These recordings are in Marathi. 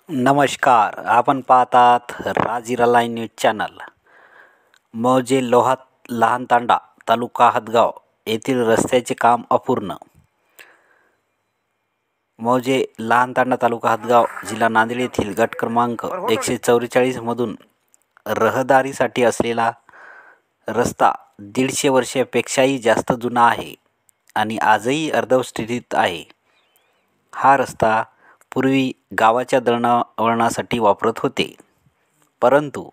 नमस्कार, आपण पाहतात राजिरा लाईव्ह न्यूज चॅनल. मौजे लोहा लहान तांडा तालुका हदगाव येथील रस्त्याचे काम अपूर्ण. मौजे लहान तांडा तालुका हदगाव जिल्हा नांदेड येथील गट क्रमांक 144 मधून रहदारीसाठी असलेला रस्ता 150 वर्षापेक्षाही जास्त जुना आहे आणि आजही अर्धवट स्थितीत आहे. हा रस्ता पूर्वी गावाच्या दळणवळणासाठी वापरत होते, परंतु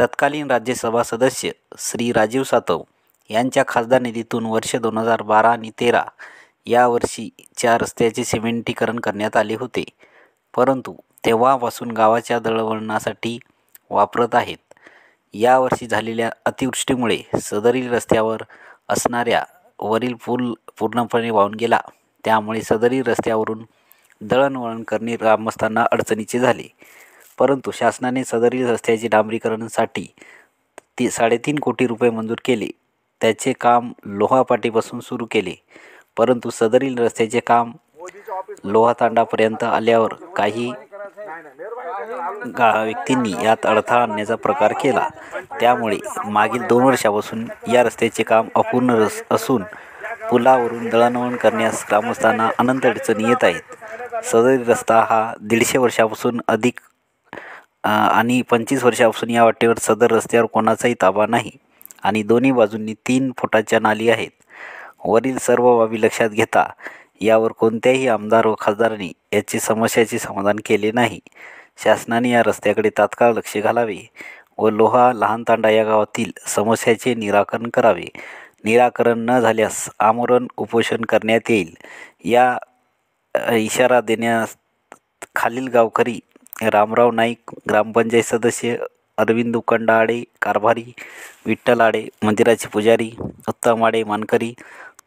तत्कालीन राज्यसभा सदस्य श्री राजीव सातव यांच्या खासदार निधीतून वर्ष 2012 आणि 13 या वर्षीच्या रस्त्याचे सिमेंटीकरण करण्यात आले होते, परंतु तेव्हापासून गावाच्या दळणवळणासाठी वापरत आहेत. यावर्षी झालेल्या अतिवृष्टीमुळे सदरील रस्त्यावर असणाऱ्या वरील पूल पूर्णपणे वाहून गेला. त्यामुळे सदरील रस्त्यावरून दळणवळण करणे ग्रामस्थांना अडचणीचे झाले, परंतु शासनाने सदरील रस्त्याचे डांबरीकरणासाठी 3.5 कोटी रुपये मंजूर केले. त्याचे काम लोहापाटीपासून सुरू केले, परंतु सदरील रस्त्याचे काम लोहातांडापर्यंत आल्यावर काही व्यक्तींनी यात अडथळा आणण्याचा प्रकार केला. त्यामुळे मागील 2 वर्षापासून या रस्त्याचे काम अपूर्ण असून पुलावरून दळणवळण करण्यास ग्रामस्थांना अनंत अडचणी येत आहेत. सदरील रस्ता हा 150 वर्षापासून अधिक आणि 25 वर्षापासून या वाटेवर सदर रस्त्यावर कोणाचाही ताबा नाही आणि दोन्ही बाजूंनी 3 फुटाच्या नाली आहेत. वरील सर्व बाबी लक्षात घेता यावर कोणत्याही आमदार व खासदारांनी याची समस्याचे समाधान केले नाही. शासनाने या रस्त्याकडे तात्काळ लक्ष घालावे व लोहा लहान तांडा या गावातील समस्याचे निराकरण करावे. निराकरण न झाल्यास आमरण उपोषण करण्यात येईल. या इशारा देण्यास खालील गावकरी रामराव नाईक, ग्रामपंचायत सदस्य अरविंद उकंडा आडे कारभारी, विठ्ठल आडे मंदिराचे पुजारी, उत्तम आडे मानकरी,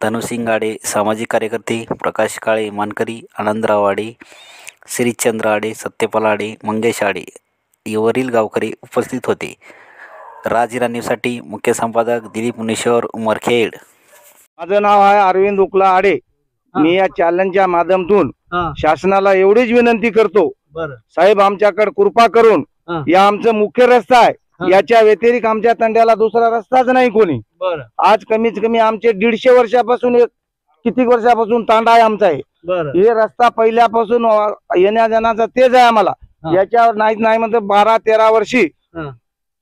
धनुसिंग आडे सामाजिक कार्यकर्ते, प्रकाश काळे मानकरी, आनंदराव आडे, श्रीचंद्र आडे, सत्यपाल आडे, मंगेश आडे वरील गावकरी उपस्थित होते. राजिरा न्यूजसाठी मुख्य संपादक दिलीप मुनेश्वर, उमरखेड. माझं नाव आहे अरविंद उकला आडे. मी या चॅलेंजच्या माध्यमातून शासनाला एवढीच विनंती करतो, साहेब आमच्याकडे कृपा करून या आमचं मुख्य रस्ता आहे, याच्या व्यतिरिक्त आमच्या तंड्याला दुसरा रस्ताच नाही कोणी. आज कमीत कमी आमचे 150 वर्षापासून किती वर्षापासून तांडा आहे आमचा आहे. हे रस्ता पहिल्यापासून येण्या जाण्याचा तेच आहे आम्हाला. याच्यावर नाही म्हणते 12-13 वर्षी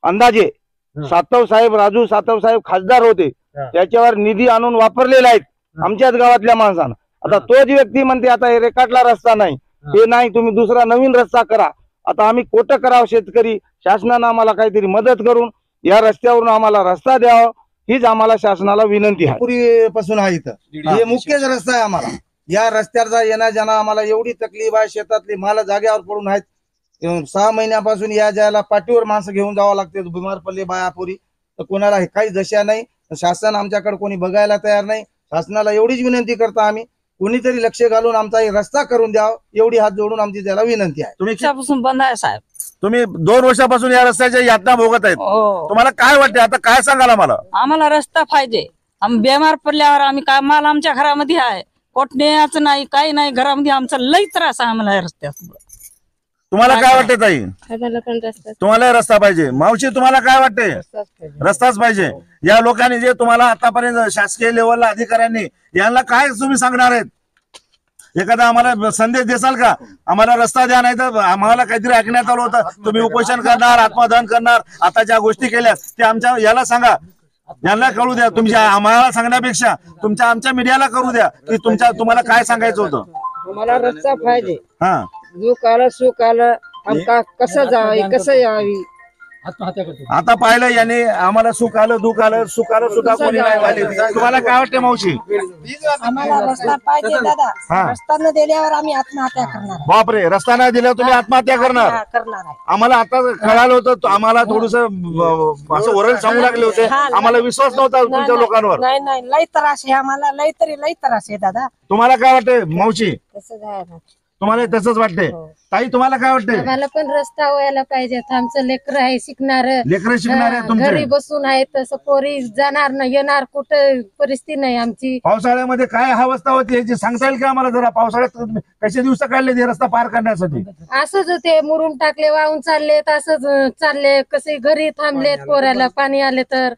अंदाजे सातव साहेब राजू सातव साहेब खासदार होते, त्याच्यावर निधी आणून वापरलेला आहेत आमच्याच गावातल्या माणसानं. आता तोच व्यक्ती म्हणते आता हे रेखाटला रस्ता नाही, हे नाही, तुम्ही दुसरा नवीन रस्ता करा. आता आम्ही कोटं करावं, शेतकरी शासनानं आम्हाला काहीतरी मदत करून या रस्त्यावरून आम्हाला रस्ता द्यावा, हीच आम्हाला शासनाला विनंती आहे. पूर्वीपासून आहे इथं हे मुख्यच रस्ता आहे आम्हाला. या रस्त्याचा येण्या जाणं आम्हाला एवढी तकलीफ आहे. शेतातली माल जागेवर पडून आहेत. 6 महिन्यापासून या जायला पाठीवर माणसं घेऊन जावं लागते. बिमार पडले बायापुरी तर कोणाला काही दशा नाही. शासन आमच्याकडे कोणी बघायला तयार नाही. शासनाला एवढीच विनंती करता आम्ही, कोणीतरी लक्ष घालून आमचा रस्ता करून द्यावा, एवढी हात जोडून आमची त्याला विनंती आहे. तुमच्यापासून बंद आहे साहेब. तुम्ही 2 वर्षापासून या रस्त्याच्या यातना भोगत आहेत. तुम्हाला काय वाटते, आता काय सांगाल आम्हाला? आम्हाला रस्ता पाहिजे. आम्ही बेमार पडल्यावर आम्ही काय माल आमच्या घरामध्ये आहे, कोटण्याचं नाही, काही नाही. घरामध्ये आमचा लई त्रास आहे आम्हाला या रस्त्यात. तुम्हाला काय वाटते ताई? तुम्हाला रस्ता पाहिजे. मावशी तुम्हाला काय वाटते? रस्ताच पाहिजे. या लोकांनी जे तुम्हाला आतापर्यंत शासकीय लेवलला अधिकाऱ्यांनी यांना काय तुम्ही सांगणार आहेत? एखादा आम्हाला संदेश देसाल का? आम्हाला रस्ता द्या, नाही तर आम्हाला काहीतरी ऐकण्यात आलं होतं तुम्ही उपोषण करणार, आत्मदहन करणार. आता ज्या गोष्टी केल्या त्या आमच्या याला सांगा, यांना कळू द्या. तुमच्या आम्हाला सांगण्यापेक्षा तुमच्या आमच्या मीडियाला करू द्या की तुम्हाला काय सांगायचं होतं. आम्हाला रस्ता पाहिजे. हा, दुःख आलं सुख आलं आमका कसं जावी कसं यावी. आता पाहिलं याने आम्हाला सुख आलं दुःख आलं सुख आलं सुद्धा कोणी नाही झाले. तुम्हाला काय वाटते मावशी? आम्हाला रस्ता पाहिजे दादा. रस्ता न दिल्यावर आम्ही आत्महत्या करणार. बापरे, रस्ता नाही दिल्यावर तुम्ही आत्महत्या करणार? आम्हाला आता कळालं होतं. आम्हाला थोडस असं वरळ सांगू लागले होते. आम्हाला विश्वास नव्हता तुमच्या लोकांवर. नाही लई त्रास आहे आम्हाला, लई त्रास आहे दादा. तुम्हाला काय वाटते मावशी? तुम्हाला तसंच वाटते? ताई तुम्हाला काय वाटते? आम्हाला पण रस्ता व्हायला पाहिजे. आमचं लेकर आहे शिकणार, लेकरं शिकणार आहे घरी तुमचे? बसून आहे तसं पोरी जाणार नाही येणार कुठं परिस्थिती नाही आमची. पावसाळ्यामध्ये काय अवस्था होती याची सांगता येईल का आम्हाला जरा? पावसाळ्यात तुम्ही कसे दिवस काढले ते रस्ता पार करण्यासाठी? असंच ते मुरुम टाकले वाहून चाललेत, असंच चालले, कसे घरी थांबलेत पोराला पाणी आले तर